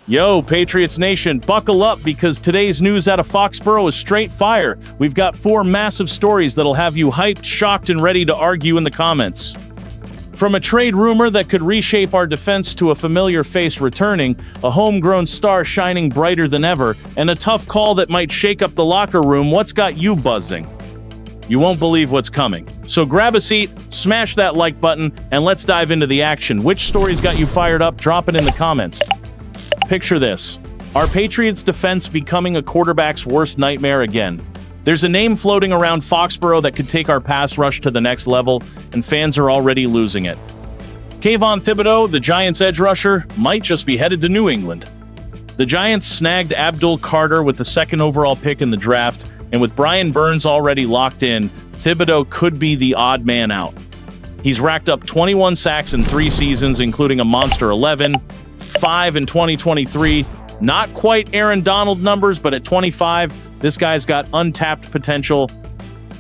Yo, Patriots Nation, buckle up because today's news out of Foxborough is straight fire. We've got 4 massive stories that'll have you hyped, shocked, and ready to argue in the comments. From a trade rumor that could reshape our defense to a familiar face returning, a homegrown star shining brighter than ever, and a tough call that might shake up the locker room, what's got you buzzing? You won't believe what's coming. So grab a seat, smash that like button, and let's dive into the action. Which stories got you fired up? Drop it in the comments. Picture this. Our Patriots defense becoming a quarterback's worst nightmare again. There's a name floating around Foxborough that could take our pass rush to the next level, and fans are already losing it. Kayvon Thibodeau, the Giants' edge rusher, might just be headed to New England. The Giants snagged Abdul Carter with the 2nd overall pick in the draft, and with Brian Burns already locked in, Thibodeau could be the odd man out. He's racked up 21 sacks in 3 seasons, including a monster 11, 5 in 2023. Not quite Aaron Donald numbers, but at 25, this guy's got untapped potential.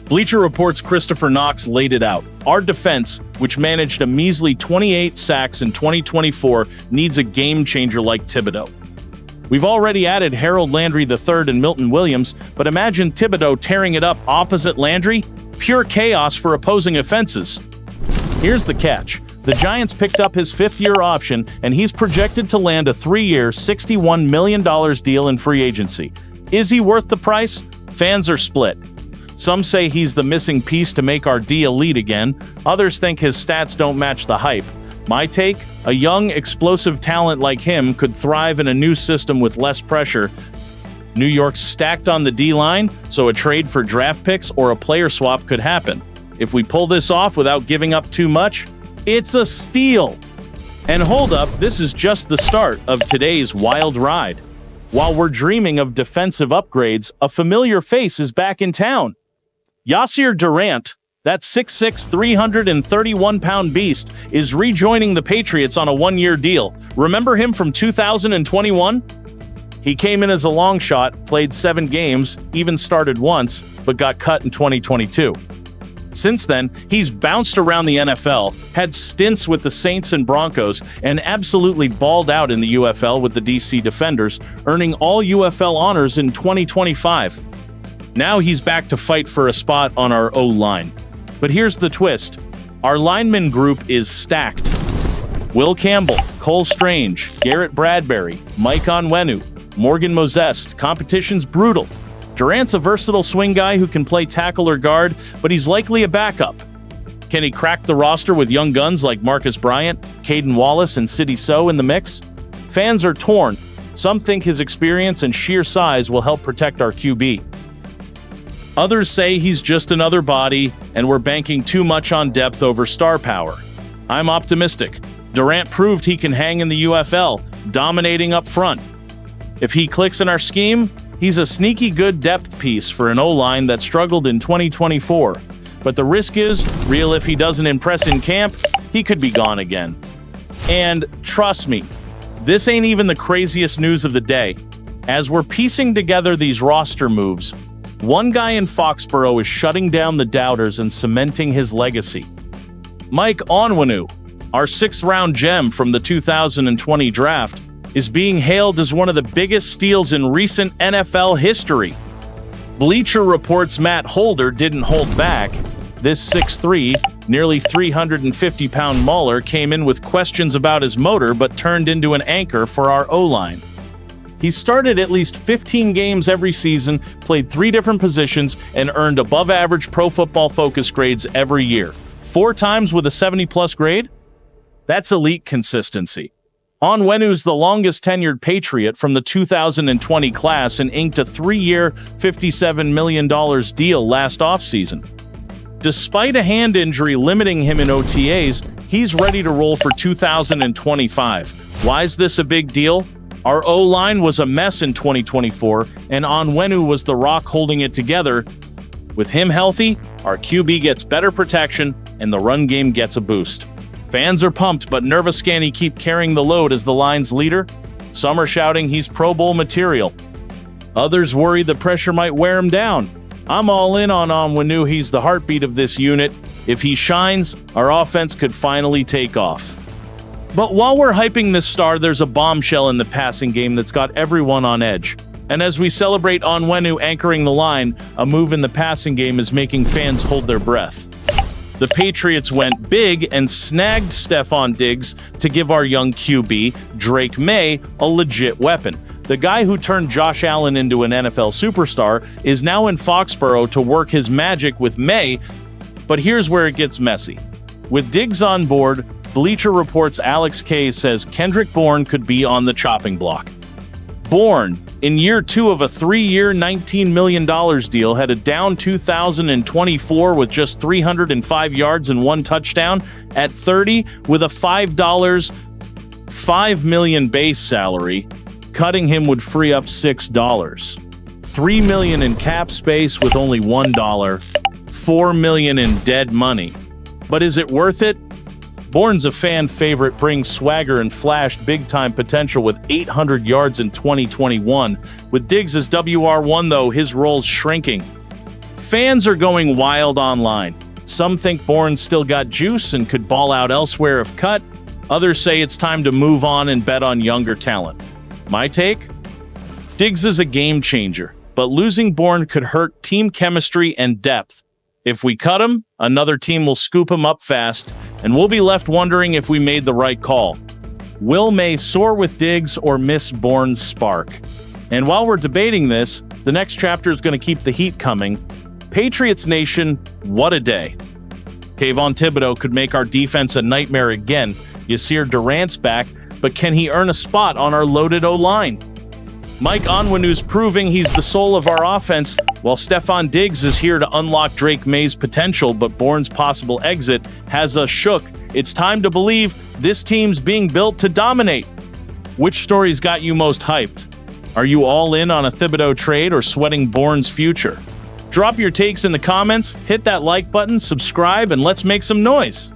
Bleacher Report's Christopher Knox laid it out. Our defense, which managed a measly 28 sacks in 2024, needs a game-changer like Thibodeau. We've already added Harold Landry III and Milton Williams, but imagine Thibodeau tearing it up opposite Landry? Pure chaos for opposing offenses. Here's the catch. The Giants picked up his 5th-year option, and he's projected to land a 3-year, $61 million deal in free agency. Is he worth the price? Fans are split. Some say he's the missing piece to make our D elite again. Others think his stats don't match the hype. My take? A young, explosive talent like him could thrive in a new system with less pressure. New York's stacked on the D-line, so a trade for draft picks or a player swap could happen. If we pull this off without giving up too much, it's a steal. And hold up, this is just the start of today's wild ride. While we're dreaming of defensive upgrades, a familiar face is back in town. Yasir Durant, that 6'6", 331-pound beast, is rejoining the Patriots on a 1-year deal. Remember him from 2021? He came in as a long shot, played 7 games, even started once, but got cut in 2022. Since then, he's bounced around the NFL, had stints with the Saints and Broncos, and absolutely balled out in the UFL with the DC Defenders, earning all UFL honors in 2025. Now he's back to fight for a spot on our O-line. But here's the twist. Our lineman group is stacked. Will Campbell, Cole Strange, Garrett Bradbury, Mike Onwenu, Morgan Moses. Competition's brutal. Durant's a versatile swing guy who can play tackle or guard, but he's likely a backup. Can he crack the roster with young guns like Marcus Bryant, Caden Wallace, and Sidney So in the mix? Fans are torn. Some think his experience and sheer size will help protect our QB. Others say he's just another body, and we're banking too much on depth over star power. I'm optimistic. Durant proved he can hang in the UFL, dominating up front. If he clicks in our scheme, he's a sneaky good depth piece for an O-line that struggled in 2024. But the risk is real. If he doesn't impress in camp, he could be gone again. And trust me, this ain't even the craziest news of the day. As we're piecing together these roster moves, one guy in Foxborough is shutting down the doubters and cementing his legacy. Mike Onwenu, our 6th-round gem from the 2020 draft, is being hailed as one of the biggest steals in recent NFL history. Bleacher Report's Matt Holder didn't hold back. This 6'3", nearly 350-pound mauler came in with questions about his motor but turned into an anchor for our O-line. He started at least 15 games every season, played 3 different positions, and earned above-average Pro Football Focus grades every year. 4 times with a 70-plus grade? That's elite consistency. Onwenu's the longest-tenured Patriot from the 2020 class and inked a 3-year, $57 million deal last offseason. Despite a hand injury limiting him in OTAs, he's ready to roll for 2025. Why is this a big deal? Our O-line was a mess in 2024, and Onwenu was the rock holding it together. With him healthy, our QB gets better protection, and the run game gets a boost. Fans are pumped, but nervous. Can he keep carrying the load as the line's leader? Some are shouting he's Pro Bowl material. Others worry the pressure might wear him down. I'm all in on Onwenu. He's the heartbeat of this unit. If he shines, our offense could finally take off. But while we're hyping this star, there's a bombshell in the passing game that's got everyone on edge. And as we celebrate Onwenu anchoring the line, a move in the passing game is making fans hold their breath. The Patriots went big and snagged Stefon Diggs to give our young QB, Drake May, a legit weapon. The guy who turned Josh Allen into an NFL superstar is now in Foxborough to work his magic with May, but here's where it gets messy. With Diggs on board, Bleacher Report's Alex Kay says Kendrick Bourne could be on the chopping block. Bourne, in year 2 of a 3-year, $19 million deal, had a down 2024 with just 305 yards and 1 touchdown at 30 with a $5 million base salary. Cutting him would free up $6. $3 million in cap space with only $1. $4 million in dead money. But is it worth it? Bourne's a fan favorite, brings swagger and flashed big-time potential with 800 yards in 2021. With Diggs as WR1, though, his role's shrinking. Fans are going wild online. Some think Bourne's still got juice and could ball out elsewhere if cut. Others say it's time to move on and bet on younger talent. My take? Diggs is a game changer, but losing Bourne could hurt team chemistry and depth. If we cut him, another team will scoop him up fast, and we'll be left wondering if we made the right call. Will May soar with Diggs or miss Bourne's spark? And while we're debating this, the next chapter is going to keep the heat coming. Patriots Nation, what a day. Kayvon Thibodeau could make our defense a nightmare again. Yasir Durant's back, but can he earn a spot on our loaded O-line? Mike Onwenu's proving he's the soul of our offense, while Stefon Diggs is here to unlock Drake May's potential, but Bourne's possible exit has us shook. It's time to believe this team's being built to dominate. Which story's got you most hyped? Are you all in on a Thibodeau trade or sweating Bourne's future? Drop your takes in the comments, hit that like button, subscribe, and let's make some noise.